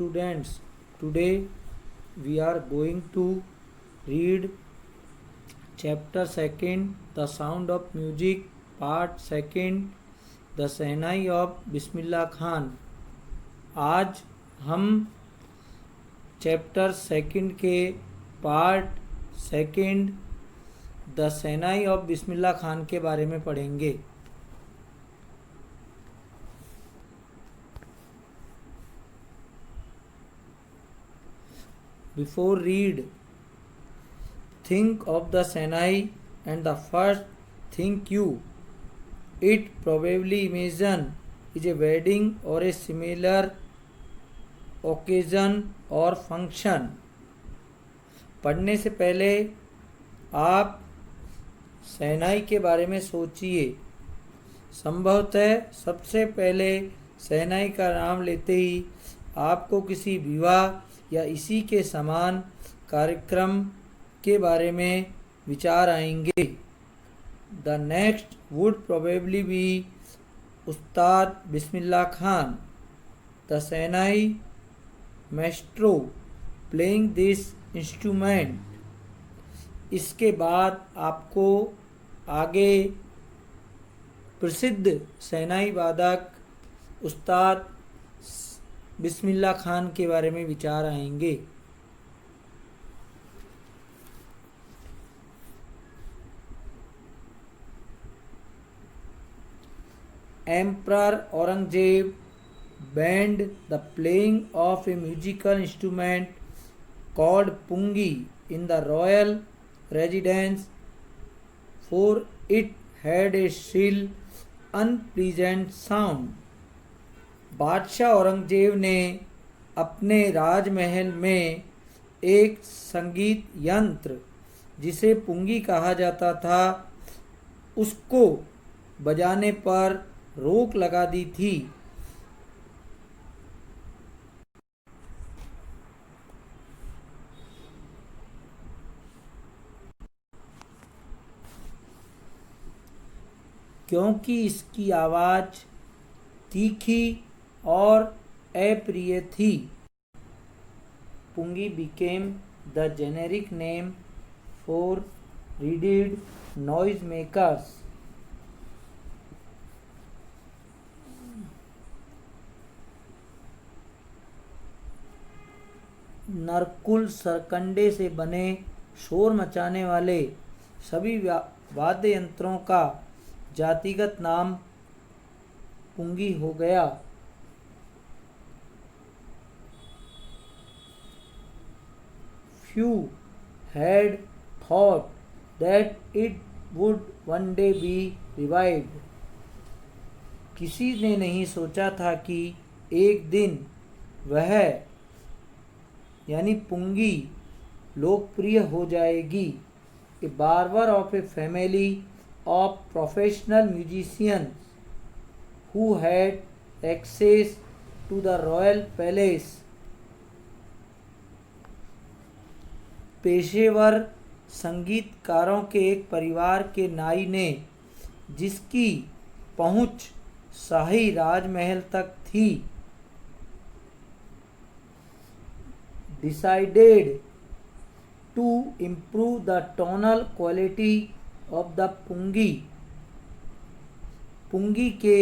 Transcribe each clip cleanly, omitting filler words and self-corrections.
students, today we are going to read chapter 2nd, The Sound of Music, part 2nd, The Sehnai of Bismillah Khan. आज हम chapter 2nd के part 2nd the shehnai of Bismillah Khan के बारे में पढ़ेंगे। Before read, think of the Senai and the first thing it probably imagine is a wedding or a similar occasion or function। पढ़ने से पहले आप सेनाई के बारे में सोचिए। संभवतः सबसे पहले सेनाई का नाम लेते ही आपको किसी विवाह या इसी के समान कार्यक्रम के बारे में विचार आएंगे। The next would probably be Ustad Bismillah Khan, the shehnai maestro playing this instrument. इसके बाद आपको आगे प्रसिद्ध सेनाई वादक उस्ताद बिस्मिल्लाह खान के बारे में विचार आएंगे। Emperor Aurangzeb banned the playing of a musical instrument called pungi in the royal residence, for it had a shrill, unpleasant sound। बादशाह औरंगजेब ने अपने राजमहल में एक संगीत यंत्र जिसे पुंगी कहा जाता था उसको बजाने पर रोक लगा दी थी। क्योंकि इसकी आवाज़ तीखी और अप्रिय थी। पुंगी became the generic name for reeded noisemakers। नरकुल सरकंडे से बने शोर मचाने वाले सभी वाद्य यंत्रों का जातिगत नाम पुंगी हो गया। Few had thought that it would one day be revived। किसी ने नहीं सोचा था कि एक दिन वह यानी पुंगी लोकप्रिय हो जाएगी। A barber of a family of professional musicians who had access to the royal palace। पेशेवर संगीतकारों के एक परिवार के नाई ने, जिसकी पहुंच शाही राजमहल तक थी, decided to improve the tonal quality of the pungi। पुंगी के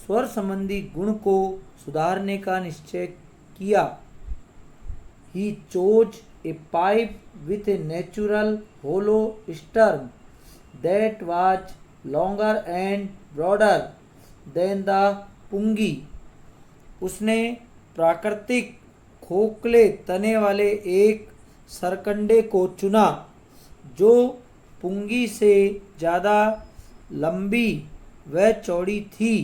स्वर संबंधी गुण को सुधारने का निश्चय किया। He chose a pipe with a natural hollow stern that was longer and broader than the pungi। उसने प्राकृतिक खोखले तने वाले एक सरकंडे को चुना जो पुंगी से ज़्यादा लंबी व चौड़ी थी।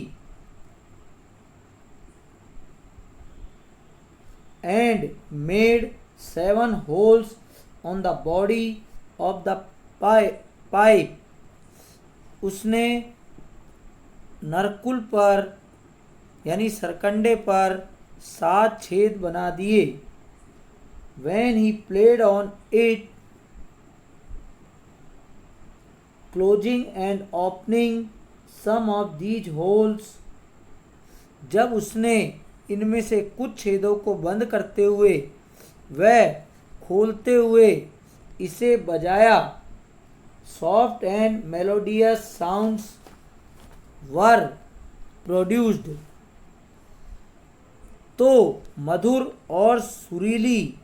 And made 7 holes on the body of the pipe। उसने नरकुल पर यानी सरकंडे पर 7 छेद बना दिए। When he played on it, closing and opening some of these holes, जब उसने इनमें से कुछ छेदों को बंद करते हुए वह खोलते हुए इसे बजाया। Soft and melodious sounds were produced, तो मधुर और सुरीली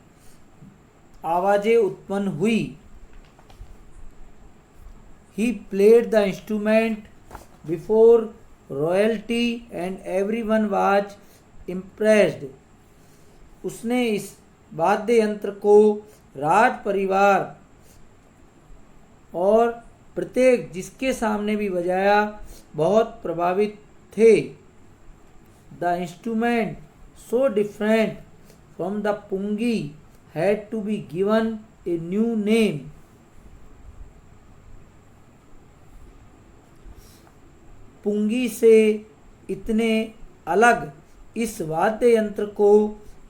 आवाजें उत्पन्न हुई। He played the instrument before royalty and everyone was impressed. उसने इस वाद्य यंत्र को राज परिवार और प्रत्येक जिसके सामने भी बजाया बहुत प्रभावित थे। The instrument so different from the pungi had to be given a new name. पुंगी से इतने अलग इस वाद्य यंत्र को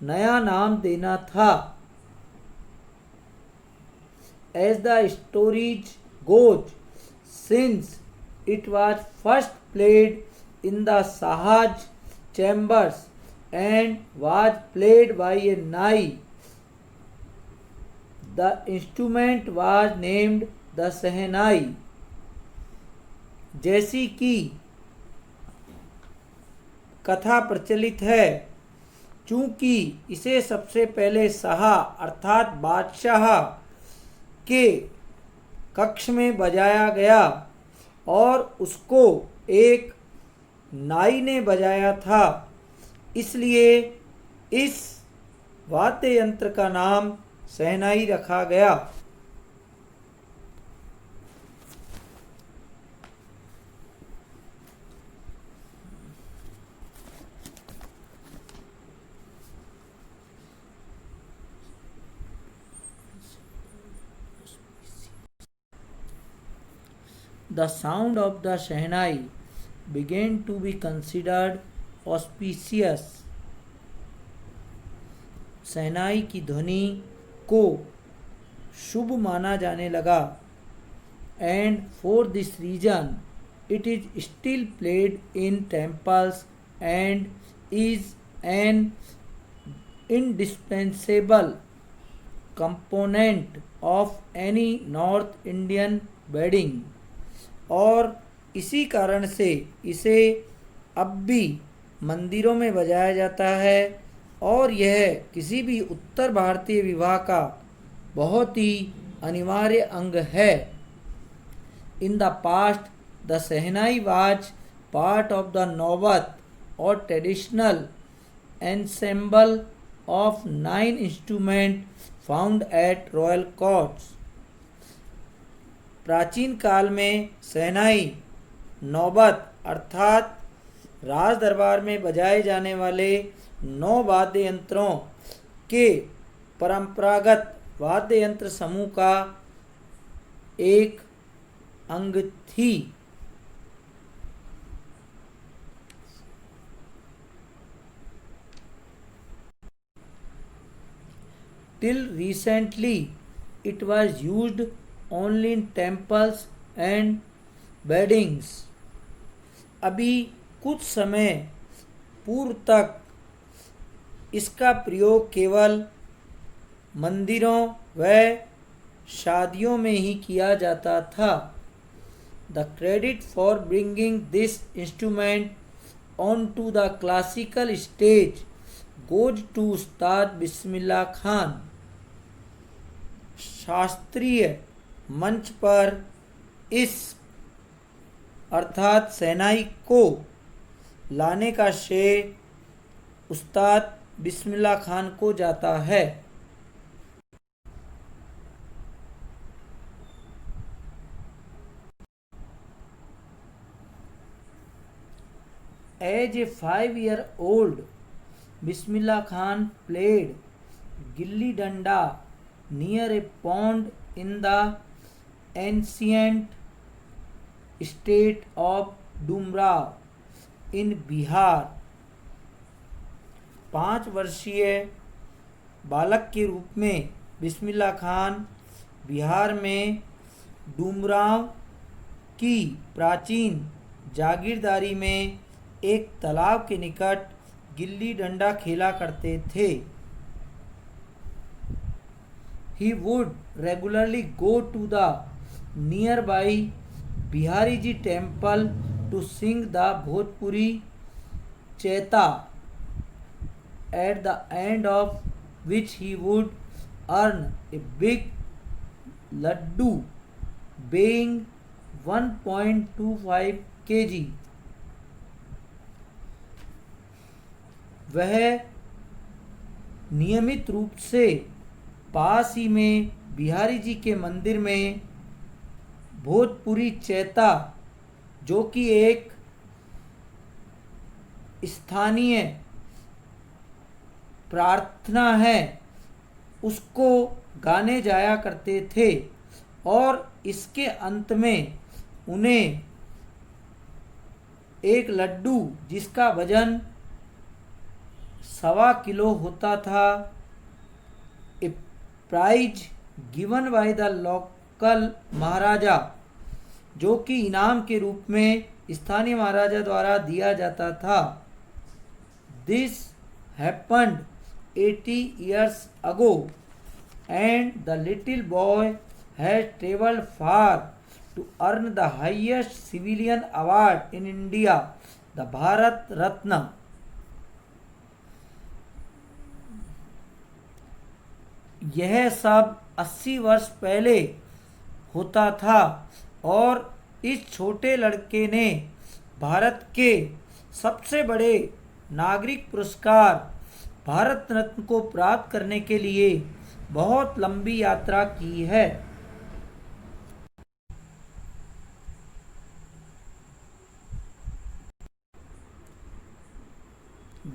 नया नाम देना था। As the stories goes, since it was first played in the Sahaj chambers and was played by a nai, the instrument was named the Sehnai. जैसी कि कथा प्रचलित है, चूंकि इसे सबसे पहले शाह अर्थात बादशाह के कक्ष में बजाया गया और उसको एक नाई ने बजाया था, इसलिए इस वाद्य यंत्र का नाम शहनाई रखा गया। The sound of the Shehnai began to be considered auspicious. शहनाई की ध्वनि को शुभ माना जाने लगा। And for this reason it is still played in temples and is an indispensable component of any North Indian wedding. और इसी कारण से इसे अब भी मंदिरों में बजाया जाता है और यह किसी भी उत्तर भारतीय विवाह का बहुत ही अनिवार्य अंग है। In the past the shehnai was part of the नौबत और traditional ensemble of 9 instrument found at royal courts. प्राचीन काल में शहनाई नौबत अर्थात राज दरबार में बजाए जाने वाले 9 वाद्य यंत्रों के परंपरागत वाद्य यंत्र समूह का एक अंग थी। Till recently it was used only in temples and weddings. अभी कुछ समय पूर्व तक इसका प्रयोग केवल मंदिरों व शादियों में ही किया जाता था। The credit for bringing this instrument onto the classical stage goes to उस्ताद बिस्मिल्लाह खान। शास्त्रीय मंच पर इस अर्थात शहनाई को लाने का श्रेय उस्ताद बिस्मिल्लाह खान को जाता है। As a 5-year-old, Bismillah Khan played gilli danda near a pond in the ancient state of Dumrav in Bihar. 5 वर्षीय बालक के रूप में बिस्मिल्लाह खान बिहार में डुमरांव की प्राचीन जागीरदारी में एक तालाब के निकट गिल्ली डंडा खेला करते थे। He would regularly go to the nearby Bihari Ji temple to sing the Bhojpuri Cheta, at the end of which he would earn a big laddu weighing 1.25 kg। वह नियमित रूप से पास ही में बिहारी जी के मंदिर में भोजपुरी चैता, जो कि एक स्थानीय प्रार्थना है, उसको गाने जाया करते थे और इसके अंत में उन्हें एक लड्डू जिसका वजन 1.25 किलो होता था, a prize given by the local maharaja, जो कि इनाम के रूप में स्थानीय महाराजा द्वारा दिया जाता था। This happened 80 years ago and the little boy has traveled far to earn the highest civilian award in India, the Bharat Ratna। यह सब 80 वर्ष पहले होता था और इस छोटे लड़के ने भारत के सबसे बड़े नागरिक पुरस्कार भारत रत्न को प्राप्त करने के लिए बहुत लंबी यात्रा की है।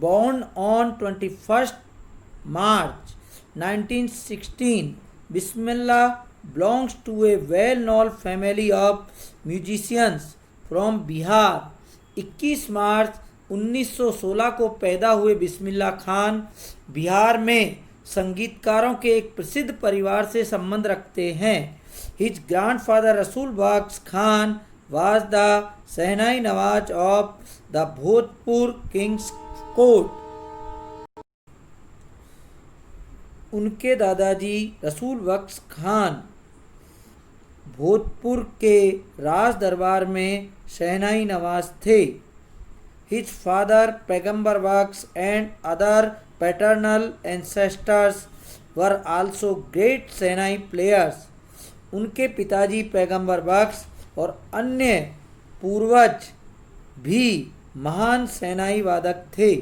Born on 21st March 1916, Bismillah belongs to a well-known family of musicians from Bihar। 21 मार्च 1916 को पैदा हुए बिस्मिल्लाह खान बिहार में संगीतकारों के एक प्रसिद्ध परिवार से संबंध रखते हैं। His grandfather Rasool Bakhsh Khan was the shehnai nawaz of the Bhojpur king's court. उनके दादाजी रसूल बख्श खान भोजपुर के राज दरबार में शहनाई नवाज थे। His father पैगंबर बख्श and other paternal ancestors were also great shehnai players। उनके पिताजी पैगंबर बख्श और अन्य पूर्वज भी महान शहनाई वादक थे।